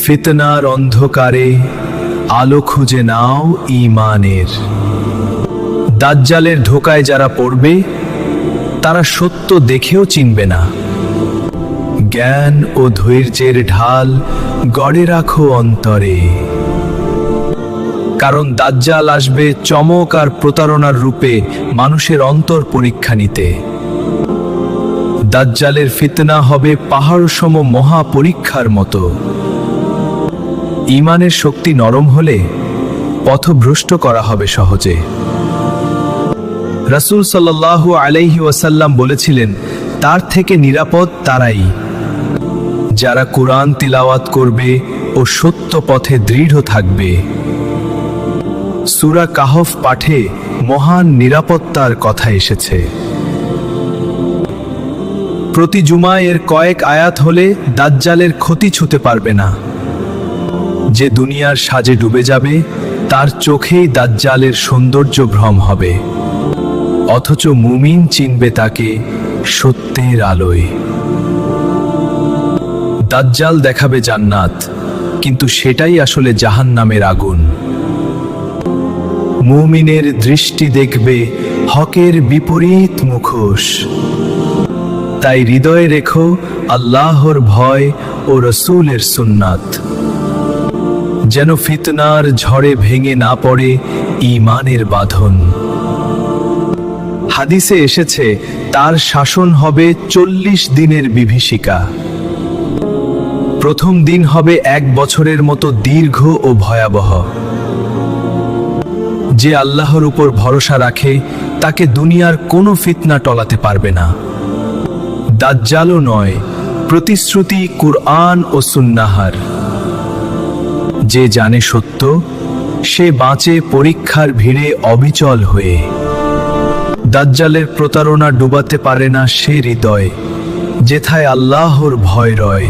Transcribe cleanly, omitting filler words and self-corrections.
ফিতনার অন্ধকারে আলো খুঁজে নাও ঈমানের। দাজ্জালের ধোকায় যারা পড়বে তারা সত্য দেখেও চিনবে না। জ্ঞান ও ধৈর্যের ঢাল গড়ে রাখো অন্তরে, কারণ দাজ্জাল আসবে চমক আর প্রতারণার রূপে মানুষের অন্তর পরীক্ষা নিতে। দাজ্জালের ফিতনা হবে পাহাড়সম মহা পরীক্ষার মতো। ঈমানের শক্তি নরম হলে পথভ্রষ্ট করা হবে সহজে। রাসূল সাল্লাল্লাহু আলাইহি ওয়াসাল্লাম বলেছিলেন, তার থেকে নিরাপদ তারাই যারা কুরআন তিলাওয়াত করবে ও সত্য পথে দৃঢ় থাকবে। সূরা কাহফ পাঠে মহান নিরাপত্তার কথা এসেছে। প্রতি জুমায় এর কয়েক আয়াত হলে দাজ্জালের ক্ষতি ছুঁতে পারবে না। যে দুনিয়ার সাজে ডুবে যাবে তার চোখেই দাজ্জালের সৌন্দর্য ভ্রম হবে, অথচ মুমিন চিনবে তাকে সত্যের আলোয়। দাজ্জাল দেখাবে জান্নাত, কিন্তু সেটাই আসলে জাহান্নামের আগুন। মুমিনের দৃষ্টি দেখবে হকের বিপরীত মুখোশ। তাই হৃদয়ে রেখো আল্লাহর ভয় ও রসূলের সুন্নাত, যেন ফিতনার ঝড়ে ভেঙে না পড়ে ঈমানের বাঁধন। হাদিসে এসেছে, তার শাসন হবে 40 দিনের বিভীষিকা। প্রথম দিন হবে 1 বছরের মতো দীর্ঘ ও ভয়াবহ। যে আল্লাহর উপর ভরসা রাখে তাকে দুনিয়ার কোনো ফিতনা টলাতে পারবে না। দাজ্জালও নয়, প্রতিশ্রুতি কুরআন ও সুন্নাহর। যে জানে সত্য সে বাঁচে পরীক্ষার ভিড়ে অবিচল হয়ে। দাজ্জালের প্রতারণা ডুবাতে পারে না সে হৃদয় যেথায় আল্লাহর ভয় রয়।